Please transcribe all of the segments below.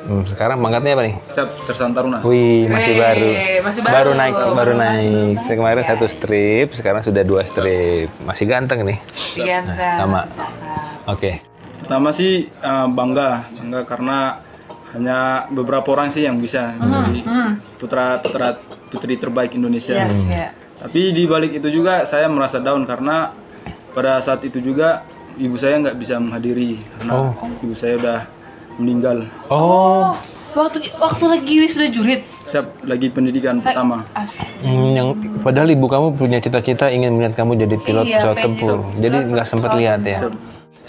Sekarang pangkatnya apa nih? Sersan Taruna. Wih, masih baru. Masih baru naik. Kemarin Ya. 1 strip, sekarang sudah 2 strip. Masih ganteng nih. Ganteng. Sama. Oke. Pertama sih bangga karena hanya beberapa orang sih yang bisa menjadi putri terbaik Indonesia. Yes, ya. Tapi di balik itu juga saya merasa down karena pada saat itu juga ibu saya nggak bisa menghadiri karena ibu saya udah meninggal. Oh. Waktu lagi wisuda jurit. Saya lagi pendidikan pertama. Yang padahal ibu kamu punya cita-cita ingin melihat kamu jadi pilot pesawat tempur. Jadi nggak sempat lihat ya.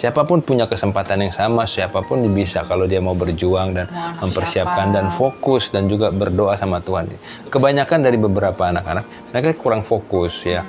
Siapapun punya kesempatan yang sama, siapapun bisa kalau dia mau berjuang dan mempersiapkan dan fokus dan juga berdoa sama Tuhan. Kebanyakan dari beberapa anak-anak mereka kurang fokus ya.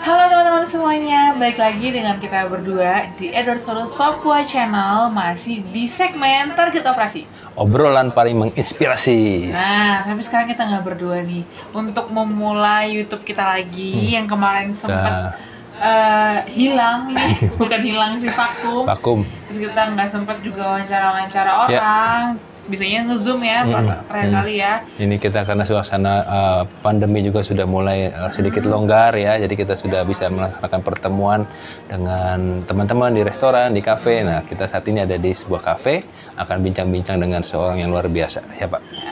Halo teman-teman semuanya, balik lagi dengan kita berdua di Edward Solus Papua Channel, masih di segmen Target Operasi. Obrolan paling menginspirasi. Nah, tapi sekarang kita nggak berdua nih untuk memulai YouTube kita lagi yang kemarin sempat hilang nih, bukan hilang sih, vakum. Terus kita nggak sempat juga wawancara orang. Bisanya nge-zoom ya, terakhir kali ya. Ini kita karena suasana pandemi juga sudah mulai sedikit longgar ya, jadi kita sudah bisa melakukan pertemuan dengan teman-teman di restoran, di kafe. Nah, kita saat ini ada di sebuah kafe, akan bincang-bincang dengan seorang yang luar biasa. Siapa? Ya,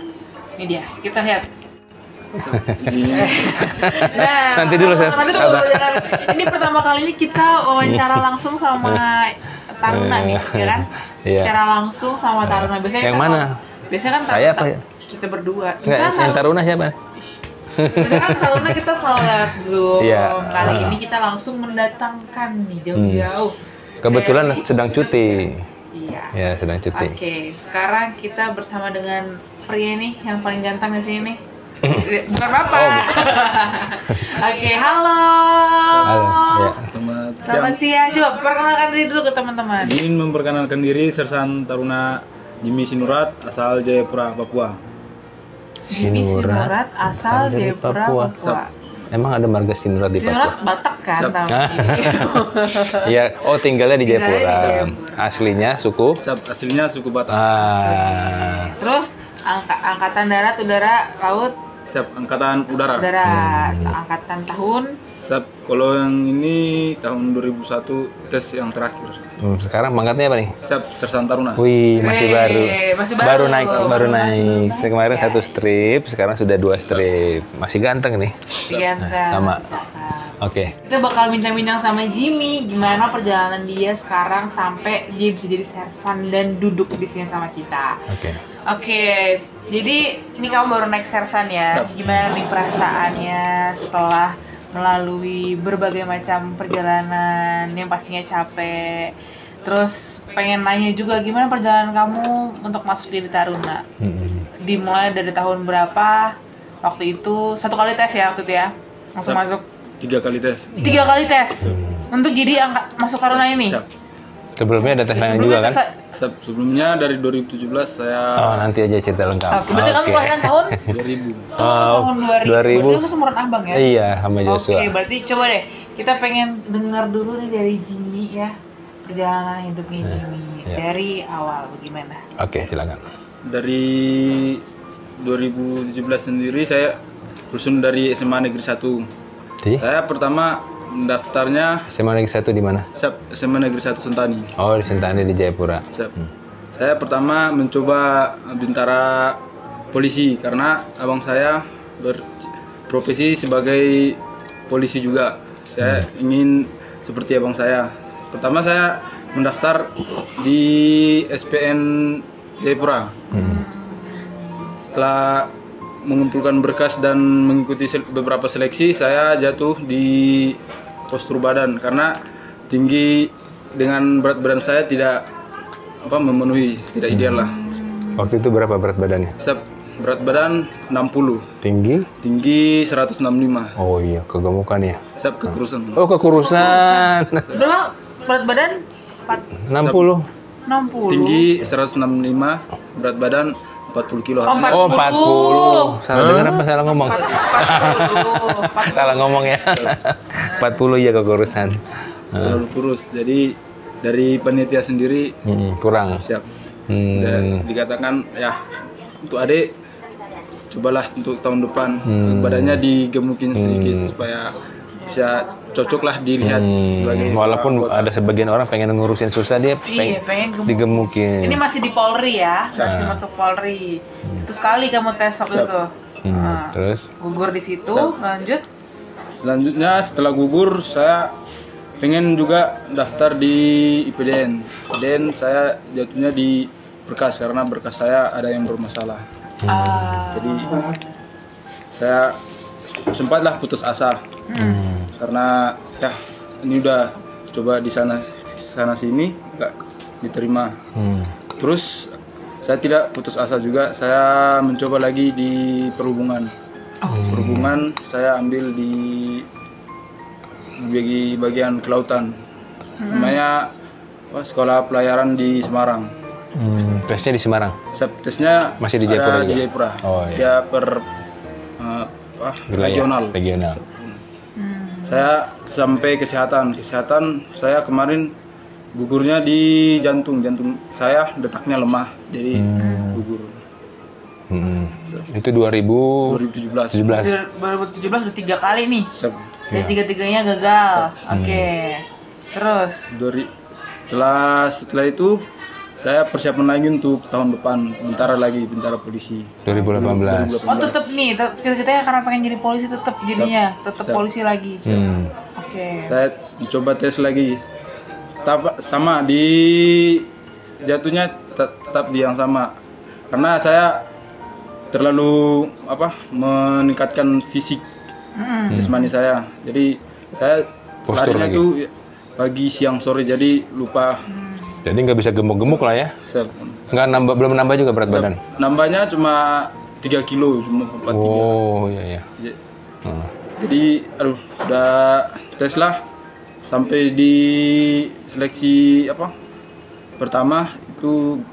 ini dia, kita lihat. Nanti dulu, jangan. Ini pertama kali ini kita wawancara langsung sama Taruna nih, ya kan? Iya. Secara langsung sama Taruna. Biasanya yang kan mana? Biasanya kan Saya apa ya? Kita berdua. Yang Taruna siapa? Biasanya kan Taruna kita selalu lewat Zoom. Iya. Kali ini kita langsung mendatangkan nih jauh-jauh. Kebetulan sedang cuti. Iya. Ya, sedang cuti. Oke, sekarang kita bersama dengan pria nih yang paling ganteng di sini nih. Bukan Bapak. Oke, halo. Ya. Selamat siang. Coba perkenalkan diri dulu ke teman-teman. Ingin memperkenalkan diri Sersan Taruna Jimmy Sinurat, asal Jayapura, Papua. Jimmy Sinurat, asal Jayapura, Papua. Emang ada marga Sinurat di Papua? Sinurat Batak kan? Iya, tinggalnya di Jayapura. Aslinya suku? Aslinya suku Batak. Terus angkatan darat, udara, laut? Angkatan udara. Angkatan tahun? Kalau yang ini tahun 2001 tes yang terakhir. Sekarang pangkatnya apa nih? Sersan Taruna. Wih, masih baru. Baru naik. Kemarin 1 strip, sekarang sudah 2 strip. Masih ganteng nih. Ganteng. Sama. Oke. Kita bakal bincang-bincang sama Jimmy gimana perjalanan dia sekarang sampai dia bisa jadi sersan dan duduk di sini sama kita. Oke. Jadi ini kamu baru naik sersan ya. Gimana nih perasaannya setelah melalui berbagai macam perjalanan yang pastinya capek. Terus pengen nanya juga gimana perjalanan kamu untuk masuk di Taruna. Dimulai dari tahun berapa? Waktu itu 1 kali tes ya waktu itu ya. Langsung masuk. 3 kali tes. 3 kali tes. Untuk jadi masuk Taruna ini. Sebelumnya ada tes lain juga kan? Sebelumnya dari 2017 saya. Nanti aja cerita lengkap. Berarti kamu kelahiran tahun 2000. Tahun 2000. Berarti kamu seumuran Abang ya? Iya, sama Joshua. Oke, berarti coba deh kita pengen dengar dulu nih dari Jimmy ya, perjalanan hidupnya Jimmy dari awal bagaimana? Oke, silakan. Dari 2017 sendiri saya lulusan dari SMA Negeri 1. Saya pertama mendaftarnya SMA Negeri 1 di mana? SMA Negeri 1 Sentani. Oh, di Sentani di Jayapura. Saya pertama mencoba bintara polisi karena abang saya berprofesi sebagai polisi juga. Saya ingin seperti abang saya. Pertama saya mendaftar di SPN Jayapura. Setelah mengumpulkan berkas dan mengikuti beberapa seleksi, saya jatuh di postur badan karena tinggi dengan berat badan saya tidak memenuhi, tidak ideal lah. Waktu itu berapa berat badannya? Berat badan 60. Tinggi 165. Oh iya, kegemukan ya. Kekurusan. Oh, kekurusan. Berapa berat badan? 60. Tinggi 165, berat badan 40 kilo. Oh, 40. Salah dengar apa salah ngomong? 40. Salah ngomong ya. 40 ya kekurusan. Terlalu kurus. Jadi dari panitia sendiri Kurang. siap. Dan dikatakan ya untuk adik cobalah untuk tahun depan badannya digemukin sedikit supaya bisa cocok lah dilihat sebagai walaupun anggota. ada sebagian orang pengen ngurusin susah dia pengen digemukin. Ini masih di Polri ya, masih masuk Polri. Itu sekali kamu tes waktu itu. Terus Gugur di situ, lanjut. Selanjutnya setelah gugur saya pengen juga daftar di IPDN. Dan saya jatuhnya di berkas karena berkas saya ada yang bermasalah. Jadi saya sempatlah putus asa. Karena ya ini udah coba di sana sini nggak diterima. Terus saya tidak putus asa juga, saya mencoba lagi di perhubungan. Perhubungan saya ambil di bagian kelautan. Namanya sekolah pelayaran di Semarang. Tesnya di Semarang. Tesnya Masih di Jayapura ada di juga? Jayapura. Oh, iya. Dia per regional. Saya sampai kesehatan saya kemarin gugurnya di jantung saya detaknya lemah jadi gugur. Itu 2017. 2017 udah 3 kali nih. Dan Ya. 3-3-nya gagal. Oke. Terus Setelah itu saya persiapan lagi untuk tahun depan bintara polisi 2018. oh tetep nih, cita-citanya karena pengen jadi polisi tetep jadinya, tetep polisi lagi. Oke. Saya coba tes lagi sama di jatuhnya tetap di yang sama karena saya terlalu meningkatkan fisik jasmani saya, jadi saya Postur larinya lagi. tuh pagi siang sore jadi lupa. Jadi nggak bisa gemuk-gemuk lah ya? Nggak belum nambah juga berat badan? Nambahnya cuma 3 kilo, cuma 43. Oh iya. Jadi udah tes lah sampai di seleksi pertama itu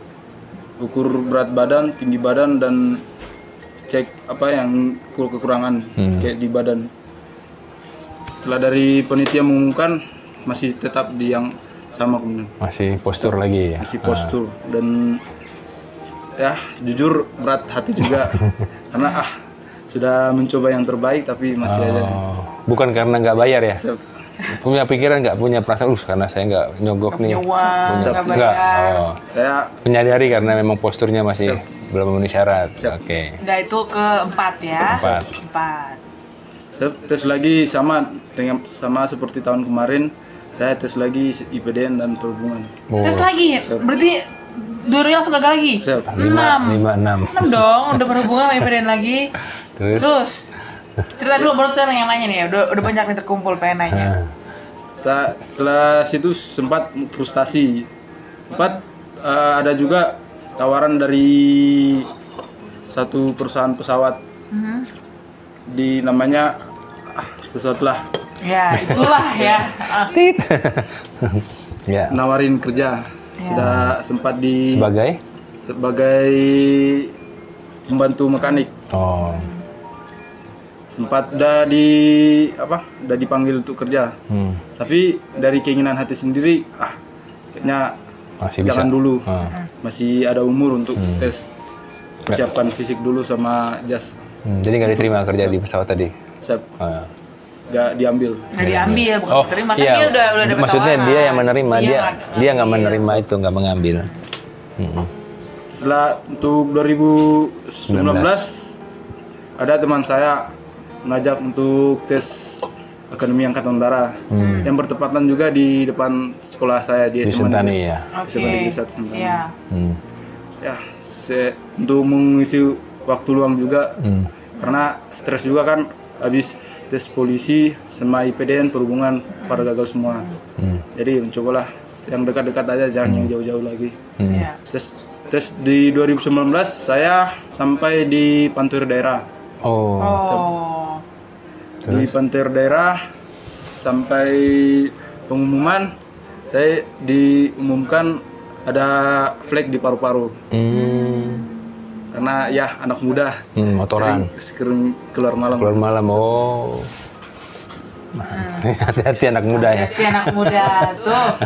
ukur berat badan, tinggi badan dan cek yang kekurangan kayak di badan. Setelah dari panitia mengumumkan masih tetap di yang sama kemudian. Masih postur lagi ya? Masih postur dan ya jujur berat hati juga karena sudah mencoba yang terbaik tapi masih aja. Bukan karena nggak bayar ya? Punya pikiran nggak, punya perasaan karena saya nggak nyogok nih. Nggak. Saya menyadari karena memang posturnya masih belum memenuhi syarat. Oke. Nah itu keempat ya. Empat. Saya tes lagi sama seperti tahun kemarin. Saya tes lagi IPDN dan perhubungan. Tes lagi? Berarti dua-duanya langsung gagal lagi? 6 dong, udah berhubungan sama IPDN lagi. Terus cerita dulu, baru kita nanya nih, udah banyak nih terkumpul pengen nanya. Setelah situ sempat frustasi. Sempat ada juga tawaran dari satu perusahaan pesawat di namanya sesuatu lah. Ya, itulah ya. Ya. Nawarin kerja. Sudah sempat sebagai pembantu mekanik. Oh. Sempat udah dipanggil untuk kerja. Tapi dari keinginan hati sendiri, kayaknya masih jangan bisa. dulu. Masih ada umur untuk tes. Persiapkan fisik dulu sama jas. Jadi nggak diterima kerja di pesawat tadi? Siap. Nggak diambil, bukan terima. Kan dia udah dapat maksudnya tawaran. dia yang menerima, dia nggak menerima itu, nggak mengambil. Setelah untuk 2019 ada teman saya mengajak untuk tes Akademi Angkatan Udara yang bertepatan juga di depan sekolah saya di Sentani ya. Ya, untuk mengisi waktu luang juga karena stres juga kan habis tes polisi sama IPDN perhubungan pada gagal semua. Jadi mencobalah yang dekat-dekat aja, jangan yang jauh-jauh lagi. Tes di 2019 saya sampai di Pantur Daerah. Di Pantur Daerah sampai pengumuman saya diumumkan ada flek di paru-paru. Karena ya anak muda. Motoran. Sering keluar malam. Keluar malam. Oh. Hati-hati anak muda ya. Hati anak muda tuh.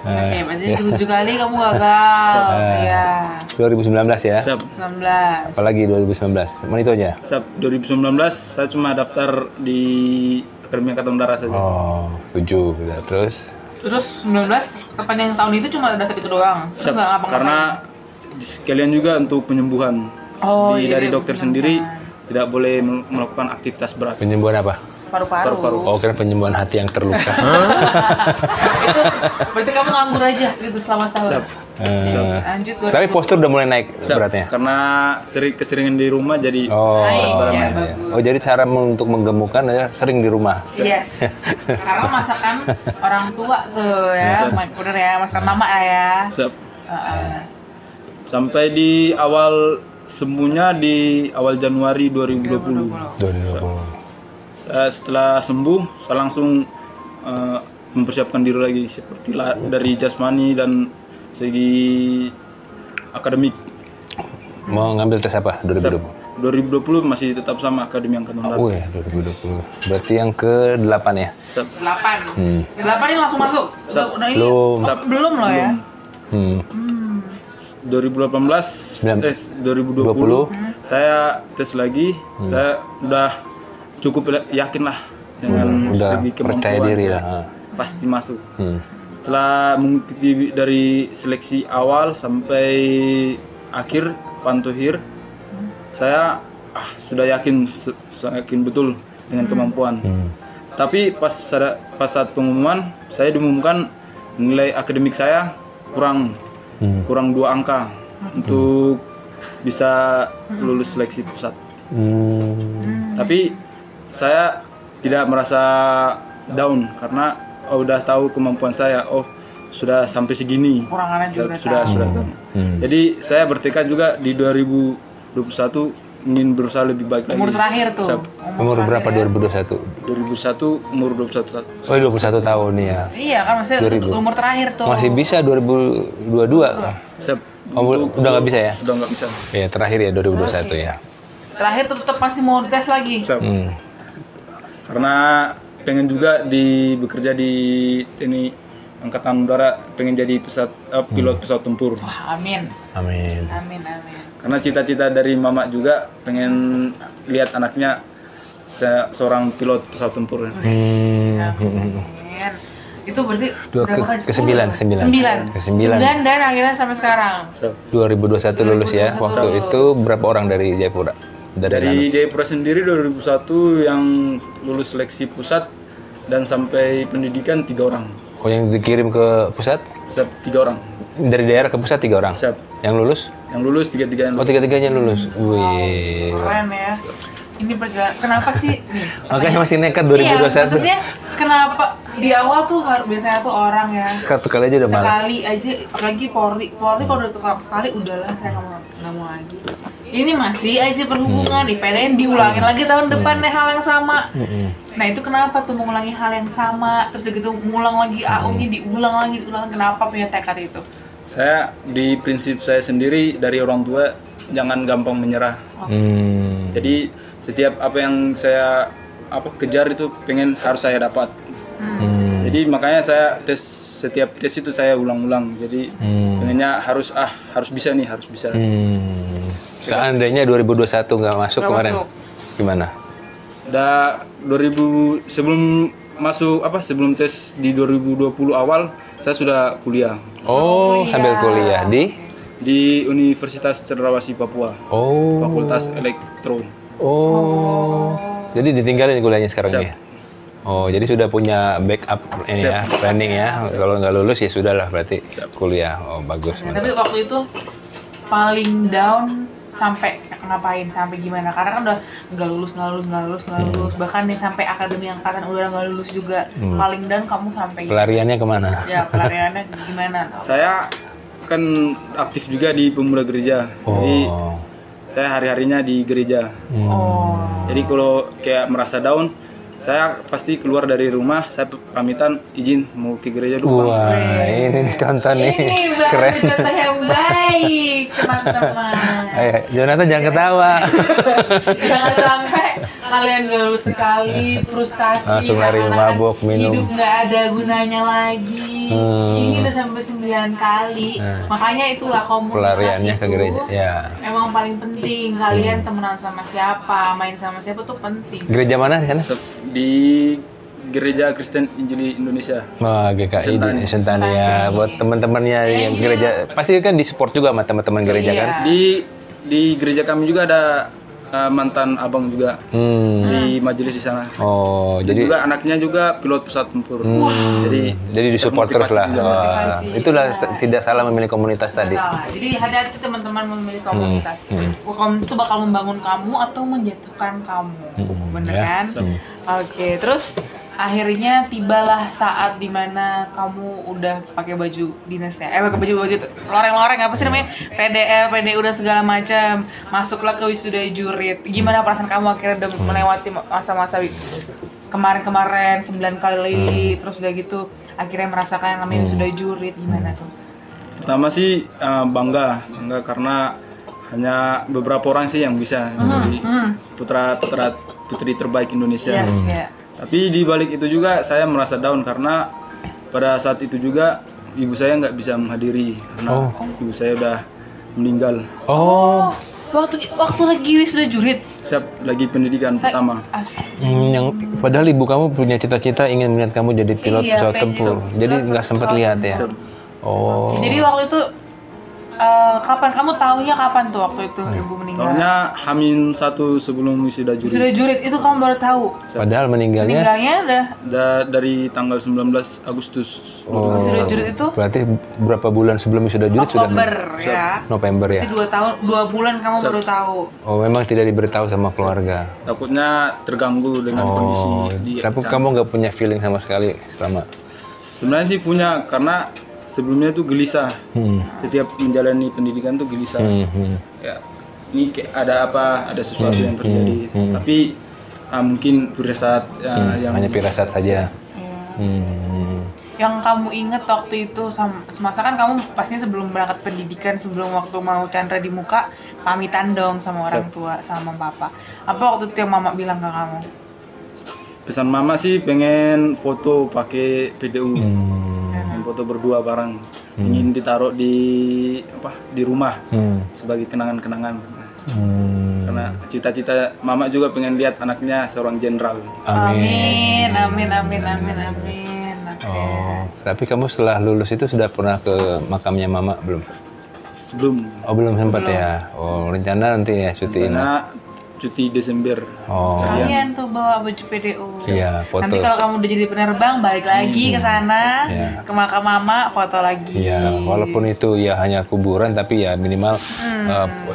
Oke, berarti 7 kali kamu gagal. Iya. 2019 ya. 19. Apalagi 2019. Cuman itu aja. 2019 saya cuma daftar di Akademi Angkatan Udara saja. Oh, 7 udah. Terus 19 sepanjang tahun itu cuma daftar itu doang. Terus nggak ngapa-ngapain. Karena sekalian juga untuk penyembuhan. Dari dokter sendiri tidak boleh melakukan aktivitas berat. penyembuhan apa? Paru-paru. Oh, kira penyembuhan hati yang terluka. Itu berarti kamu nganggur aja gitu selama setahun. Lanjut. Tapi postur udah mulai naik beratnya. Karena keseringan di rumah jadi Oh, jadi cara untuk menggemukkan ya sering di rumah. Yes. Karena masakan orang tua tuh ya, bener ya, masakan mama ya. Sampai di awal sembuhnya di awal Januari 2020. Setelah sembuh, saya langsung mempersiapkan diri lagi seperti dari jasmani dan segi akademik. Mau ngambil tes apa 2020? 2020 masih tetap sama Akademi Angkatan Udara. Oh ya, 2020. Berarti yang ke-8 ya? 8. 8 ini langsung masuk? Udah ini? Belum loh ya? 2020 saya tes lagi, saya udah cukup yakin lah dengan segi kemampuan. Percaya diri lah. Pasti masuk. Setelah mengikuti dari seleksi awal sampai akhir pantuhir, saya sudah yakin betul dengan kemampuan. Tapi pas saat pengumuman, saya diumumkan nilai akademik saya kurang 2 angka untuk bisa lulus seleksi pusat. Tapi saya tidak merasa down karena udah tahu kemampuan saya. Sudah sampai segini. Sudah. Jadi saya bertekad juga di 2021 ingin berusaha lebih baik lagi. Umur terakhir tuh. Umur berapa 2021? 2001 umur 21. Oh, 21 tahun nih ya. Iya kan maksudnya umur terakhir tuh. Masih bisa 2022. Udah nggak bisa ya? Udah nggak bisa. Ya terakhir ya 2021 ya. Terakhir tetap masih mau tes lagi. Karena pengen juga bekerja di TNI Angkatan Udara, pengen jadi pilot pesawat tempur. Wah, amin. Karena cita-cita dari mama juga pengen lihat anaknya seorang pilot pesawat tempur. Amin. Itu berarti ke-9 dan akhirnya sampai sekarang 2021 lulus ya. Waktu itu berapa orang dari Jayapura? Dari Jayapura sendiri 2021 yang lulus seleksi pusat dan sampai pendidikan 3 orang. Oh, yang dikirim ke pusat? 3 orang. Dari daerah ke pusat 3 orang? Yang lulus? Yang lulus 3-3 Oh, 3-3-nya lulus. Wih. Keren ya. Ini perjalanan, kenapa sih? Makanya masih nekat 2021. Iya, maksudnya kenapa di awal tuh biasanya tuh orang ya satu kali aja udah malas. Sekali aja, apalagi Polri kalau udah ketolak sekali udahlah saya nggak mau lagi. Ini masih aja perhubungan, dipedain diulangin lagi tahun depan hal yang sama. Nah itu kenapa tuh mengulangi hal yang sama, terus begitu ngulang lagi AU-nya diulang lagi, kenapa punya tekad itu? Saya di prinsip saya sendiri dari orang tua jangan gampang menyerah. Jadi setiap apa yang saya kejar itu pengen harus saya dapat. Jadi makanya saya setiap tes itu saya ulang-ulang. Jadi pengennya harus bisa nih, harus bisa. Seandainya 2021 nggak masuk kemarin, gimana? Sebelum tes di 2020 awal saya sudah kuliah. Oh, sambil kuliah di Universitas Cendrawasih Papua. Oh. Fakultas Elektro. Oh. Jadi ditinggalin kuliahnya sekarang ya? Oh, jadi sudah punya backup ini ya, planning ya. Kalau nggak lulus ya sudahlah berarti kuliah. Oh, bagus. Nah, tapi waktu itu paling down sampai ngapain, sampai gimana? Karena kan udah nggak lulus. Bahkan nih sampai Akademi Angkatan Udara nggak lulus juga. Paling down kamu sampai pelariannya kemana? Ya, pelariannya gimana? Saya kan aktif juga di pemuda gereja. Jadi saya hari-harinya di gereja. Jadi kalau kayak merasa down, saya pasti keluar dari rumah, saya pamitan izin mau ke gereja dulu. Wah, ini nih contoh nih. Ini Keren. contoh yang baik, teman-teman. Ayo, Jonathan jangan ketawa. Jangan sampai kalian galau sekali, frustasi, Langsung lari seakan-akan mabuk, minum. hidup nggak ada gunanya lagi. Ini udah sampai 9 kali. Makanya itulah komunitas Pelariannya itu ke gereja. Ya. memang paling penting. Kalian temenan sama siapa, main sama siapa tuh penting. Gereja mana di sana? Di Gereja Kristen Injili Indonesia. Wah, GKI di Sentani ya. Buat teman-temannya yang gereja, pasti kan disupport juga sama teman-teman gereja Iya. kan? Di gereja kami juga ada mantan abang juga di majelis di sana. Oh, Dan jadi juga anaknya juga pilot pesawat tempur. jadi disupport terus lah. termotivasi juga. Wah, Motivasi. itulah tidak salah memilih komunitas tadi. Nah, jadi hati-hati teman-teman memilih komunitas. Komunitas itu bakal membangun kamu atau menjatuhkan kamu, bener ya. kan? Oke, terus akhirnya tibalah saat dimana kamu udah pakai baju dinasnya, pakai baju loreng-loreng apa sih namanya, PDU udah segala macam, masuklah ke wisuda jurit. Gimana perasaan kamu akhirnya udah melewati masa-masa kemarin-kemarin 9 kali, terus udah gitu akhirnya merasakan yang namanya wisuda jurit, gimana tuh? Pertama sih bangga karena hanya beberapa orang sih yang bisa menjadi putri terbaik Indonesia. Yes, ya. Tapi di balik itu juga saya merasa down karena pada saat itu juga ibu saya nggak bisa menghadiri karena ibu saya udah meninggal. Oh, Waktu lagi wisuda jurit. Siap lagi pendidikan pertama. yang padahal ibu kamu punya cita-cita ingin melihat kamu jadi pilot Iya, pesawat pengen tempur. Jadi nggak sempat lihat ya. Oh. Jadi waktu itu kapan kamu taunya kapan tuh waktu itu ibu meninggal? Tahunnya H-1 sebelum wisuda jurit. Wisuda jurit itu kamu baru tahu. Padahal meninggalnya. Meninggalnya udah Dari tanggal 19 Agustus. Oh, wisuda jurit itu berarti berapa bulan sebelum wisuda jurit sudah Oktober ya. November ya. Itu 2 bulan kamu baru tahu. Oh, memang tidak diberitahu sama keluarga. Takutnya terganggu dengan kondisi dia. Tapi kamu nggak punya feeling sama sekali selama. Sebenarnya sih punya karena sebelumnya tuh gelisah. Setiap menjalani pendidikan tuh gelisah. Ya, ini kayak ada sesuatu yang terjadi. Tapi mungkin firasat yang Hanya firasat saja. Yang kamu inget waktu itu semasa kan kamu pastinya sebelum berangkat pendidikan, sebelum waktu mau Chandra di muka, pamitan dong sama orang tua, sama papa. Apa waktu itu yang mama bilang ke kamu? pesan mama sih pengen foto pakai PDU. Foto berdua bareng. Ingin ditaruh di rumah sebagai kenangan-kenangan. Karena cita-cita mama juga pengen lihat anaknya seorang jenderal. Amin. Oh, tapi kamu setelah lulus itu sudah pernah ke makamnya mama belum? Sebelum. Oh, belum sempat ya. Oh, rencana nanti ya syuting. Karena cuti Desember. Sekalian tuh bawa baju PDU. Iya, foto. Nanti kalau kamu udah jadi penerbang balik lagi ke sana, ke makam mama, foto lagi. Iya, walaupun itu ya hanya kuburan, tapi ya minimal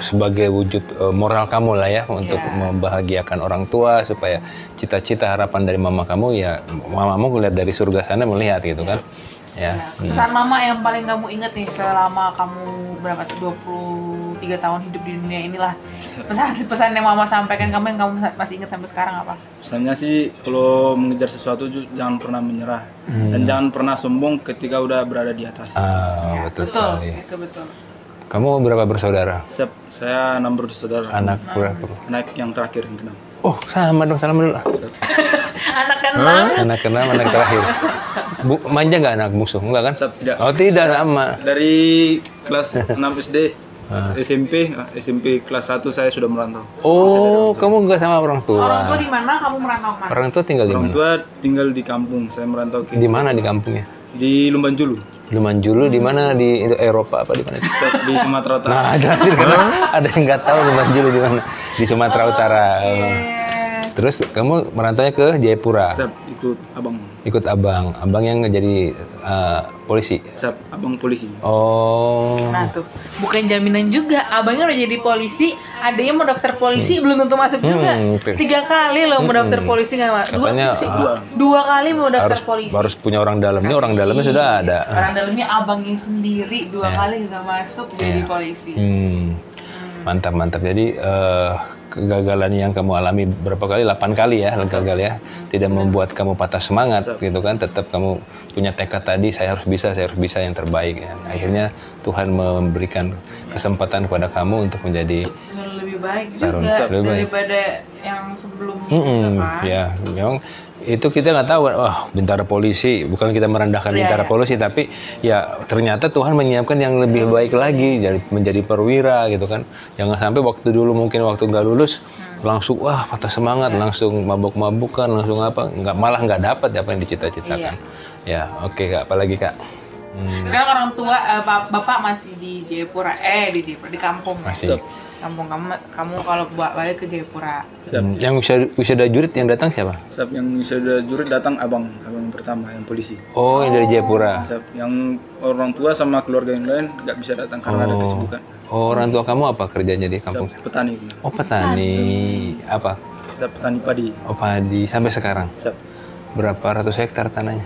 sebagai wujud moral kamu lah ya untuk membahagiakan orang tua supaya cita-cita harapan dari mama kamu ya mamamu lihat dari surga sana melihat gitu kan. Ya. Pesan mama yang paling kamu inget nih selama kamu berapa 23 tahun hidup di dunia inilah. Pesan yang mama sampaikan kamu yang kamu masih inget sampai sekarang apa? Pesannya sih kalau mengejar sesuatu jangan pernah menyerah dan jangan pernah sombong ketika udah berada di atas. Betul sekali. Itu betul. Kamu berapa bersaudara? Saya 6 bersaudara. Anak berapa? Anak yang terakhir yang keenam. Oh, sama dong, salam dulu. Anak keenam. Anak keenam, anak terakhir. Manja nggak anak musuh? Enggak kan? Tidak. Oh, tidak sama. Dari kelas 6 SD, SMP kelas 1 saya sudah merantau. Oh, kamu nggak sama orang tua? Orang tua di mana? Kamu merantau kemana? Orang tua tinggal di Orang mana? tua tinggal di kampung, saya merantau ke Di mana di kampungnya? di Lumbanjulu, Lumanjulu di mana, di Eropa apa di mana? di Sumatera Utara. Nah, ada yang nggak tahu Lumanjulu di mana? Di Sumatera Utara. Terus kamu merantaunya ke Jayapura. Saya ikut abang. Ikut abang yang jadi polisi. Saya abang polisi. Oh. Nah tuh, bukan jaminan juga. Abangnya udah jadi polisi, adanya mau daftar polisi belum tentu masuk juga. 3 kali loh mau daftar polisi nggak masuk. Katanya Dua kali mau daftar polisi. harus punya orang dalamnya. Orang dalamnya sudah ada. Orang dalamnya abangnya sendiri 2 kali nggak masuk jadi polisi. Mantap. Jadi kegagalan yang kamu alami berapa kali, 8 kali ya gagal ya, tidak membuat kamu patah semangat gitu kan, tetap kamu punya tekad tadi, saya harus bisa yang terbaik ya. Akhirnya Tuhan memberikan kesempatan kepada kamu untuk menjadi lebih baik juga daripada yang sebelumnya kan. Ya, memang itu kita nggak tahu, wah bintara polisi, bukan kita merendahkan bintara polisi, tapi ya ternyata Tuhan menyiapkan yang lebih baik lagi, jadi menjadi perwira gitu kan. Jangan sampai waktu dulu mungkin waktu nggak lulus langsung wah patah semangat, langsung mabuk-mabukan, langsung apa, malah nggak dapat apa yang dicita-citakan. Ya, oke Kak, apalagi Kak? Sekarang orang tua bapak masih di Jayapura, di kampung masih. Kampung kamu kalau balik ke Jayapura. Yang wisuda jurid yang datang siapa? Yang wisuda jurid datang abang pertama yang polisi. Oh, yang dari Jayapura. Yang orang tua sama keluarga yang lain nggak bisa datang karena ada kesibukan. Oh, orang tua kamu apa kerjanya di kampung? Petani. Oh, petani. Apa? Petani padi. Oh, padi sampai sekarang. Berapa ratus hektar tanahnya?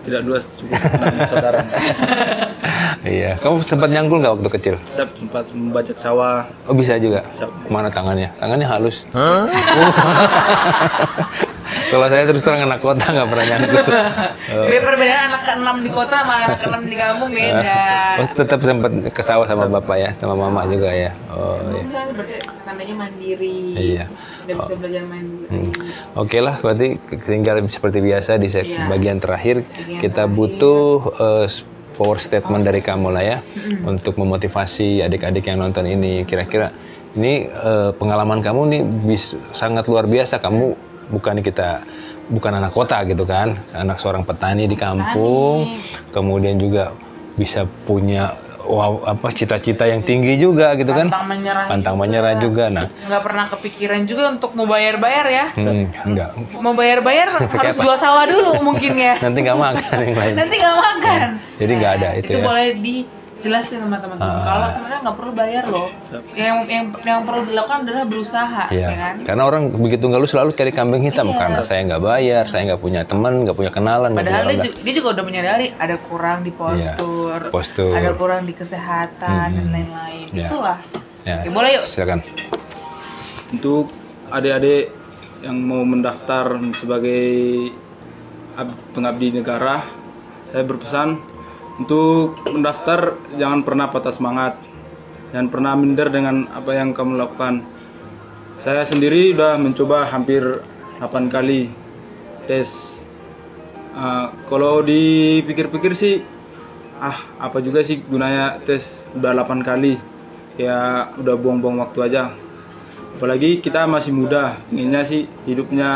Tidak luas, cukup saudara. Iya, kamu sempat nyangkul nggak waktu kecil? Sempat membajak sawah. Oh, bisa juga? Mana tangannya? Tangannya halus. Kalau saya terus terang anak kota nggak pernah nyangkul. Perbedaan anak ke-6 di kota sama anak ke-6 di kampung beda. Oh, tetap sempat ke sawah sama bapak ya, sama mama juga ya. Oh, iya. Berarti tandanya mandiri. Iya. Udah bisa belajar mandiri. Oke lah, berarti tinggal seperti biasa di bagian terakhir kita butuh power statement dari kamu lah ya, untuk memotivasi adik-adik yang nonton ini. Kira-kira ini pengalaman kamu nih sangat luar biasa. Kamu bukan anak kota gitu kan, anak seorang petani di kampung, kemudian juga bisa punya cita-cita yang tinggi juga gitu kan, pantang menyerah juga. Nah, nggak pernah kepikiran juga untuk mau bayar ya. Enggak. Mau bayar harus jual sawah dulu mungkin ya. Nanti nggak makan yang lain. Nanti nggak makan. Jadi nggak ada itu ya. Boleh dijelasin sama teman-teman. Kalau sebenarnya nggak perlu bayar loh. Yang perlu dilakukan adalah berusaha, ya kan? Karena orang begitu nggak selalu cari kambing hitam karena saya nggak bayar, saya nggak punya teman, nggak punya kenalan. Padahal dia juga udah menyadari ada kurang di postur, ada kurang di kesehatan dan lain-lain. Itulah. Oke, boleh yuk. Silakan. Untuk adik-adik yang mau mendaftar sebagai pengabdi negara, saya berpesan untuk mendaftar jangan pernah patah semangat, jangan pernah minder dengan apa yang kamu lakukan. Saya sendiri udah mencoba hampir 8 kali tes. Kalau dipikir-pikir sih, apa juga sih gunanya tes udah 8 kali, ya udah buang-buang waktu aja. Apalagi kita masih muda, pengennya sih hidupnya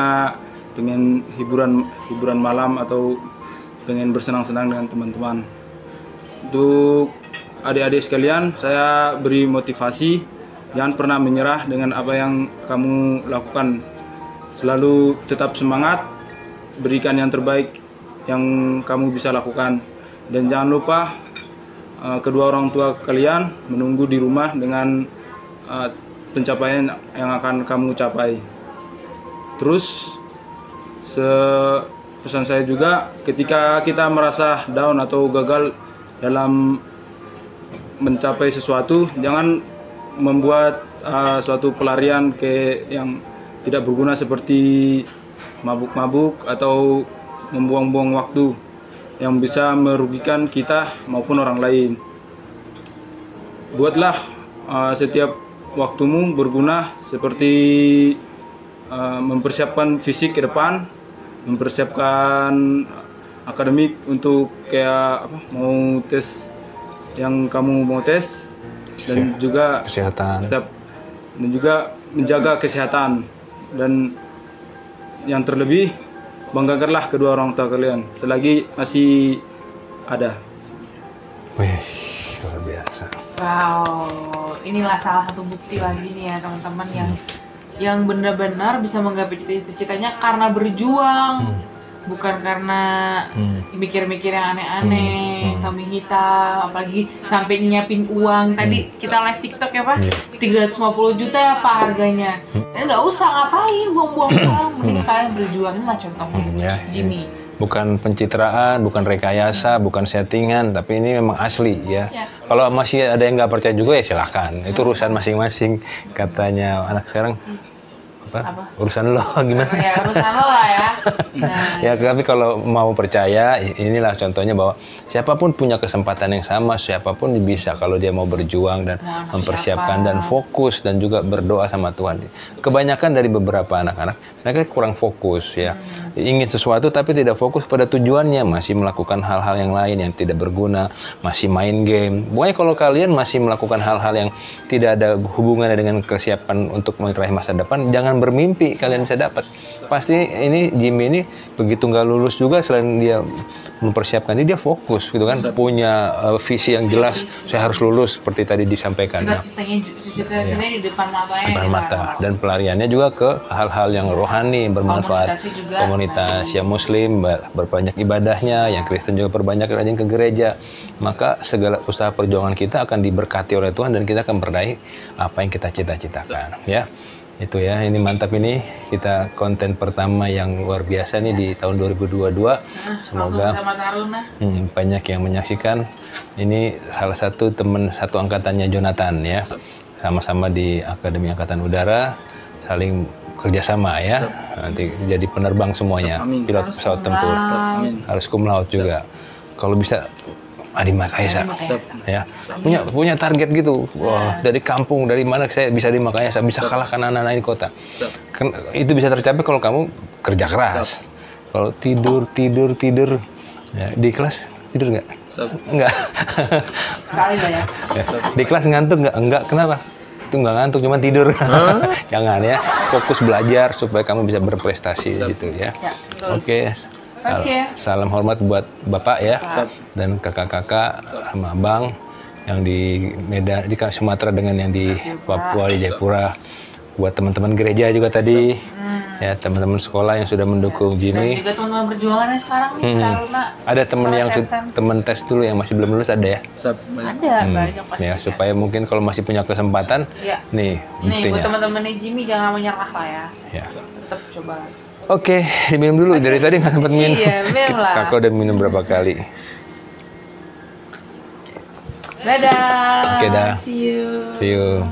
pengen hiburan malam atau pengen bersenang-senang dengan teman-teman. Untuk adik-adik sekalian, saya beri motivasi, jangan pernah menyerah dengan apa yang kamu lakukan. Selalu tetap semangat, berikan yang terbaik yang kamu bisa lakukan. Dan jangan lupa kedua orang tua kalian menunggu di rumah dengan pencapaian yang akan kamu capai. Terus pesan saya juga, ketika kita merasa down atau gagal dalam mencapai sesuatu, jangan membuat suatu pelarian yang tidak berguna seperti mabuk-mabuk atau membuang-buang waktu yang bisa merugikan kita maupun orang lain. Buatlah setiap waktumu berguna, seperti mempersiapkan fisik ke depan, mempersiapkan akademik untuk mau tes yang kamu mau tes, dan juga kesehatan, dan juga menjaga kesehatan, dan yang terlebih banggakanlah kedua orang tua kalian selagi masih ada. Wih, luar biasa. Wow, inilah salah satu bukti lagi nih ya teman-teman yang benar-benar bisa menggapai cita-citanya karena berjuang. Bukan karena mikir-mikir yang aneh-aneh, kambing hitam, apalagi sampai nyiapin uang. Tadi kita live TikTok ya Pak, 350 juta ya Pak harganya. Dan nggak usah ngapain buang-buang uang, mending kalian berjuang. Inilah contohnya Jimmy. bukan pencitraan, bukan rekayasa, bukan settingan, tapi ini memang asli ya. Kalau masih ada yang nggak percaya juga ya silahkan, itu urusan masing-masing, katanya anak sekarang. Apa? Urusan lo gimana? Ya, urusan lo lah ya. Nah. Ya, tapi kalau mau percaya, inilah contohnya bahwa siapapun punya kesempatan yang sama, siapapun bisa kalau dia mau berjuang dan mempersiapkan dan fokus dan juga berdoa sama Tuhan. Kebanyakan dari beberapa anak-anak, mereka kurang fokus ya. Ingin sesuatu tapi tidak fokus pada tujuannya, masih melakukan hal-hal yang lain yang tidak berguna, masih main game. Pokoknya kalau kalian masih melakukan hal-hal yang tidak ada hubungannya dengan kesiapan untuk meraih masa depan, jangan bermimpi kalian bisa dapat. Pasti ini Jimmy ini begitu nggak lulus juga, selain dia mempersiapkan ini, dia fokus gitu kan, punya visi yang jelas. Saya harus lulus seperti tadi disampaikan. Cita-citanya di depan matanya. Depan mata. Dan pelariannya juga ke hal-hal yang rohani, bermanfaat. Komunitas yang Muslim berbanyak ibadahnya, yang Kristen juga berbanyak rajin ke gereja. Maka segala usaha perjuangan kita akan diberkati oleh Tuhan dan kita akan meraih apa yang kita cita-citakan. Ya. Itu ya, ini mantap ini, kita konten pertama yang luar biasa nih di tahun 2022. Semoga banyak yang menyaksikan. Ini salah satu teman satu angkatannya Jonathan ya, sama-sama di Akademi Angkatan Udara, saling kerjasama ya. Nanti jadi penerbang semuanya, pilot pesawat tempur, harus cum laude juga. Kalau bisa Adi Makassar ya, punya target gitu. Wah, dari kampung, dari mana saya bisa di Makassar, bisa kalahkan anak-anak di kota. Itu bisa tercapai kalau kamu kerja keras. Kalau tidur ya, di kelas tidur nggak? Nggak. Sekali lah ya. Di kelas ngantuk nggak? Kenapa? Itu nggak ngantuk, cuma tidur. Jangan ya, fokus belajar supaya kamu bisa berprestasi gitu ya. Oke. Salam hormat buat Bapak ya, dan kakak-kakak sama abang yang di Medan, di Sumatera dengan yang di Papua, di Jayapura. Buat teman-teman gereja juga tadi, ya teman-teman sekolah yang sudah mendukung Jimmy. Dan juga teman-teman perjuangan yang sekarang nih, Karuna. Ada teman yang teman tes dulu yang masih belum lulus ada ya? Ada, banyak pasti. Ya, supaya mungkin kalau masih punya kesempatan, nih buktinya. Buat teman-teman Jimmy jangan menyerah lah ya. Tetap coba. Oke, diminum dulu. Dari tadi nggak sempat minum. Iya, minum lah. Kakak udah minum berapa kali? Dadah. Oke, dah. See you. See you.